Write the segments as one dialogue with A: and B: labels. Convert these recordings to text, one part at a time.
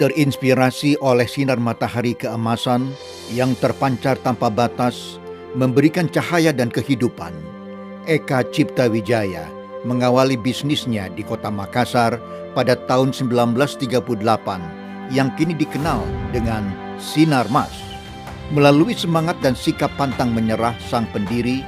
A: Terinspirasi oleh sinar matahari keemasan yang terpancar tanpa batas, memberikan cahaya dan kehidupan, Eka Cipta Wijaya mengawali bisnisnya di kota Makassar pada tahun 1938 yang kini dikenal dengan Sinar Mas. Melalui semangat dan sikap pantang menyerah sang pendiri,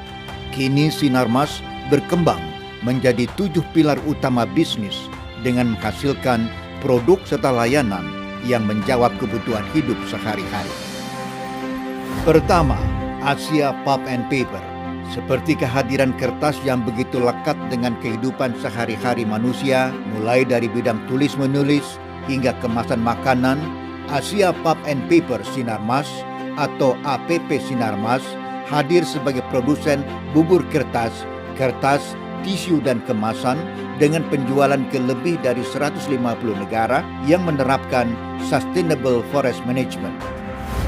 A: kini Sinar Mas berkembang menjadi 7 pilar utama bisnis dengan menghasilkan produk serta layanan yang menjawab kebutuhan hidup sehari-hari. Pertama, Asia Pulp and Paper. Seperti kehadiran kertas yang begitu lekat dengan kehidupan sehari-hari manusia, mulai dari bidang tulis-menulis hingga kemasan makanan, Asia Pulp and Paper Sinar Mas atau APP Sinar Mas hadir sebagai produsen bubur kertas, tisu dan kemasan dengan penjualan ke lebih dari 150 negara yang menerapkan Sustainable Forest Management.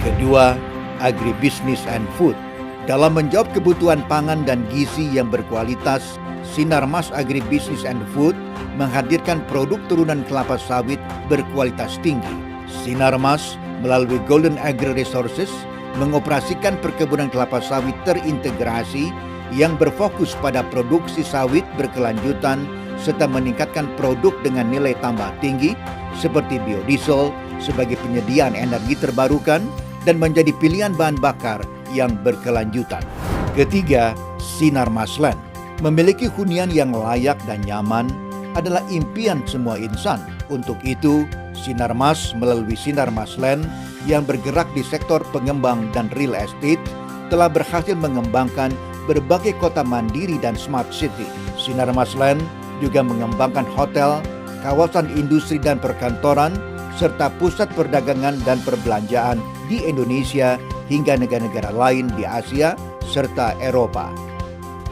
A: Kedua, Agribusiness and Food. Dalam menjawab kebutuhan pangan dan gizi yang berkualitas, Sinar Mas Agribusiness and Food menghadirkan produk turunan kelapa sawit berkualitas tinggi. Sinar Mas melalui Golden Agri Resources mengoperasikan perkebunan kelapa sawit terintegrasi yang berfokus pada produksi sawit berkelanjutan serta meningkatkan produk dengan nilai tambah tinggi seperti biodiesel sebagai penyediaan energi terbarukan dan menjadi pilihan bahan bakar yang berkelanjutan. Ketiga, Sinar Mas Land. Memiliki hunian yang layak dan nyaman adalah impian semua insan. Untuk itu, Sinar Mas melalui Sinar Mas Land yang bergerak di sektor pengembang dan real estate telah berhasil mengembangkan berbagai kota mandiri dan smart city. Sinar Mas Land juga mengembangkan hotel, kawasan industri dan perkantoran, serta pusat perdagangan dan perbelanjaan di Indonesia hingga negara-negara lain di Asia serta Eropa.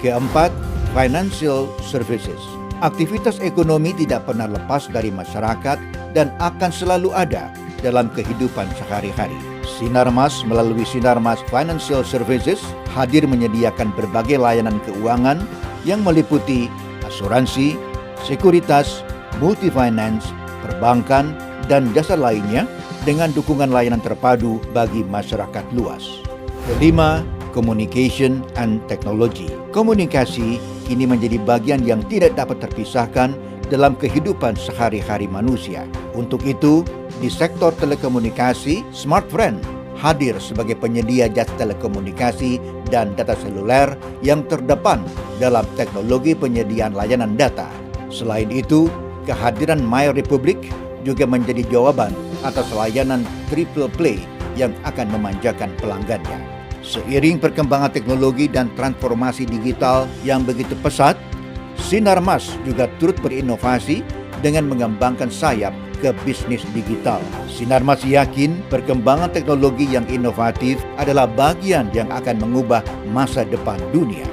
A: Keempat, Financial Services. Aktivitas ekonomi tidak pernah lepas dari masyarakat dan akan selalu ada dalam kehidupan sehari-hari. Sinar Mas melalui Sinar Mas Financial Services hadir menyediakan berbagai layanan keuangan yang meliputi asuransi, sekuritas, multi-finance, perbankan, dan jasa lainnya dengan dukungan layanan terpadu bagi masyarakat luas. Kelima, Communication and Technology. Komunikasi kini menjadi bagian yang tidak dapat terpisahkan dalam kehidupan sehari-hari manusia. Untuk itu, di sektor telekomunikasi, Smartfren hadir sebagai penyedia jasa telekomunikasi dan data seluler yang terdepan dalam teknologi penyediaan layanan data. Selain itu, kehadiran My Republic juga menjadi jawaban atas layanan triple play yang akan memanjakan pelanggannya. Seiring perkembangan teknologi dan transformasi digital yang begitu pesat, Sinar Mas juga turut berinovasi dengan mengembangkan sayap ke bisnis digital. Sinar Mas yakin perkembangan teknologi yang inovatif adalah bagian yang akan mengubah masa depan dunia.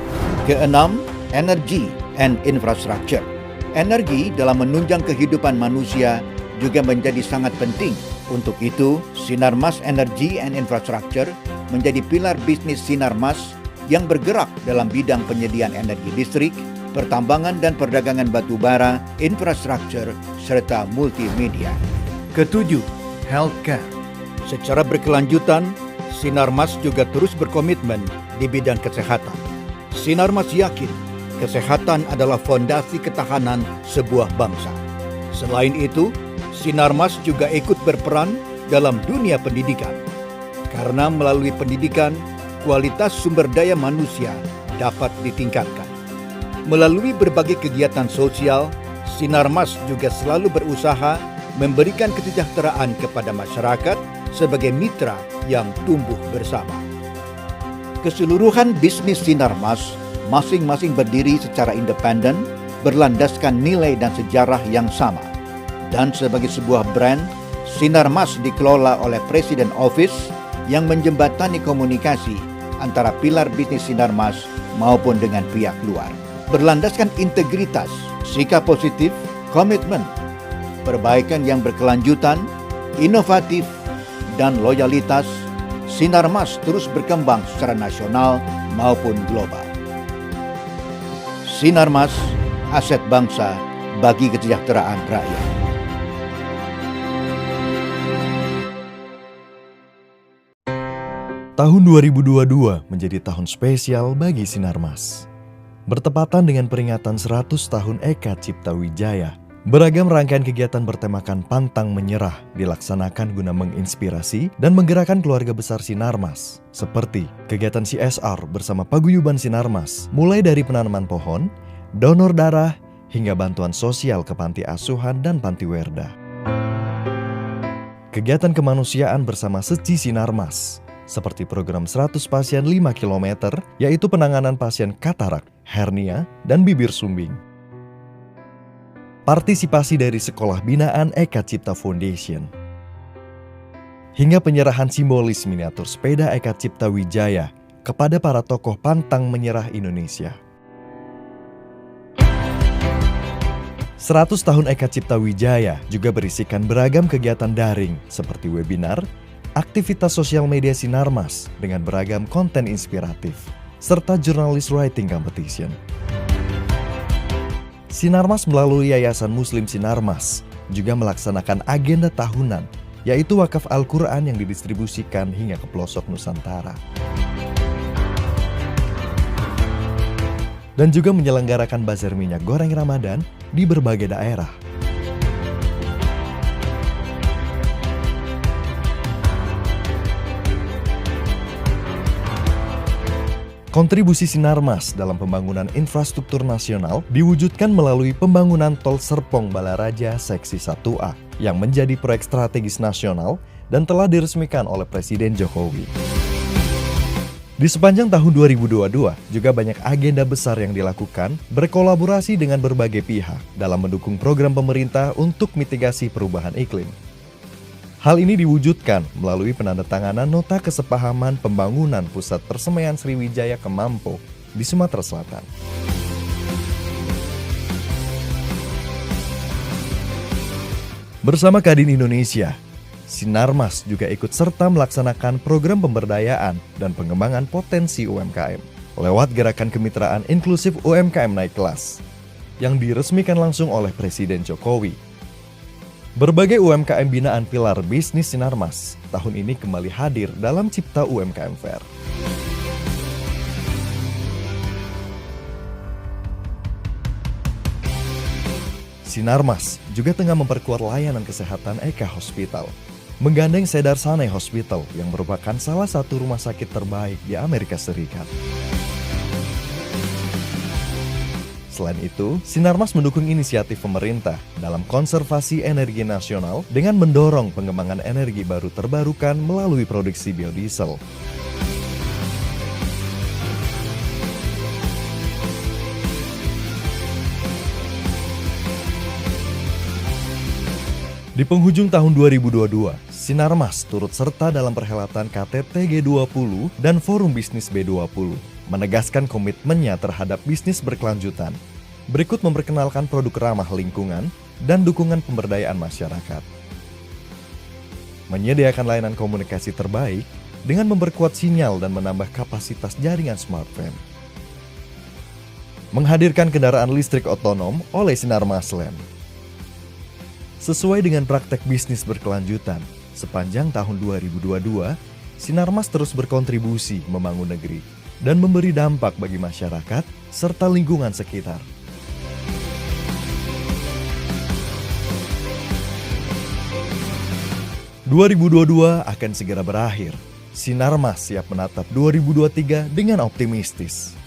A: Keenam, Energy and Infrastructure. Energi dalam menunjang kehidupan manusia juga menjadi sangat penting. Untuk itu, Sinar Mas Energy and Infrastructure menjadi pilar bisnis Sinar Mas yang bergerak dalam bidang penyediaan energi listrik, pertambangan dan perdagangan batu bara, infrastruktur, serta multimedia. Ketujuh, Healthcare. Secara berkelanjutan, Sinar Mas juga terus berkomitmen di bidang kesehatan. Sinar Mas yakin kesehatan adalah fondasi ketahanan sebuah bangsa. Selain itu, Sinar Mas juga ikut berperan dalam dunia pendidikan. Karena melalui pendidikan, kualitas sumber daya manusia dapat ditingkatkan. Melalui berbagai kegiatan sosial, Sinar Mas juga selalu berusaha memberikan kesejahteraan kepada masyarakat sebagai mitra yang tumbuh bersama. Keseluruhan bisnis Sinar Mas masing-masing berdiri secara independen, berlandaskan nilai dan sejarah yang sama. Dan sebagai sebuah brand, Sinar Mas dikelola oleh Presiden Office yang menjembatani komunikasi antara pilar bisnis Sinar Mas maupun dengan pihak luar. Berlandaskan integritas, sikap positif, komitmen, perbaikan yang berkelanjutan, inovatif, dan loyalitas, Sinar Mas terus berkembang secara nasional maupun global. Sinar Mas, aset bangsa bagi kesejahteraan rakyat.
B: Tahun 2022 menjadi tahun spesial bagi Sinarmas. Bertepatan dengan peringatan 100 tahun Eka Cipta Wijaya, beragam rangkaian kegiatan bertemakan pantang menyerah dilaksanakan guna menginspirasi dan menggerakkan keluarga besar Sinarmas. Seperti kegiatan CSR bersama paguyuban Sinarmas, mulai dari penanaman pohon, donor darah, hingga bantuan sosial ke panti asuhan dan panti werda. Kegiatan kemanusiaan bersama Seci Sinarmas, seperti program 100 pasien 5 km, yaitu penanganan pasien katarak, hernia, dan bibir sumbing. Partisipasi dari Sekolah Binaan Eka Cipta Foundation. Hingga penyerahan simbolis miniatur sepeda Eka Cipta Wijaya kepada para tokoh pantang menyerah Indonesia. 100 tahun Eka Cipta Wijaya juga berisikan beragam kegiatan daring seperti webinar, aktivitas sosial media Sinarmas dengan beragam konten inspiratif, serta journalist writing competition. Sinarmas melalui Yayasan Muslim Sinarmas juga melaksanakan agenda tahunan, yaitu wakaf Al-Quran yang didistribusikan hingga ke pelosok Nusantara. Dan juga menyelenggarakan bazar minyak goreng Ramadan di berbagai daerah. Kontribusi Sinarmas dalam pembangunan infrastruktur nasional diwujudkan melalui pembangunan Tol Serpong Balaraja Seksi 1A yang menjadi proyek strategis nasional dan telah diresmikan oleh Presiden Jokowi. Di sepanjang tahun 2022 juga banyak agenda besar yang dilakukan berkolaborasi dengan berbagai pihak dalam mendukung program pemerintah untuk mitigasi perubahan iklim. Hal ini diwujudkan melalui penandatanganan nota kesepahaman pembangunan Pusat Persemaian Sriwijaya Kemampo di Sumatera Selatan. Bersama Kadin Indonesia, Sinarmas juga ikut serta melaksanakan program pemberdayaan dan pengembangan potensi UMKM lewat gerakan kemitraan inklusif UMKM naik kelas yang diresmikan langsung oleh Presiden Jokowi. Berbagai UMKM binaan pilar bisnis Sinarmas tahun ini kembali hadir dalam Cipta UMKM Fair. Sinarmas juga tengah memperkuat layanan kesehatan Eka Hospital, menggandeng Cedar Sinai Hospital yang merupakan salah satu rumah sakit terbaik di Amerika Serikat. Selain itu, Sinarmas mendukung inisiatif pemerintah dalam konservasi energi nasional dengan mendorong pengembangan energi baru terbarukan melalui produksi biodiesel. Di penghujung tahun 2022, Sinarmas turut serta dalam perhelatan KTT G20 dan Forum Bisnis B20, menegaskan komitmennya terhadap bisnis berkelanjutan. Berikut memperkenalkan produk ramah lingkungan dan dukungan pemberdayaan masyarakat. Menyediakan layanan komunikasi terbaik dengan memperkuat sinyal dan menambah kapasitas jaringan smartphone. Menghadirkan kendaraan listrik otonom oleh Sinarmas Land. Sesuai dengan praktek bisnis berkelanjutan, sepanjang tahun 2022, Sinarmas terus berkontribusi membangun negeri dan memberi dampak bagi masyarakat serta lingkungan sekitar. 2022 akan segera berakhir. Sinarmas siap menatap 2023 dengan optimistis.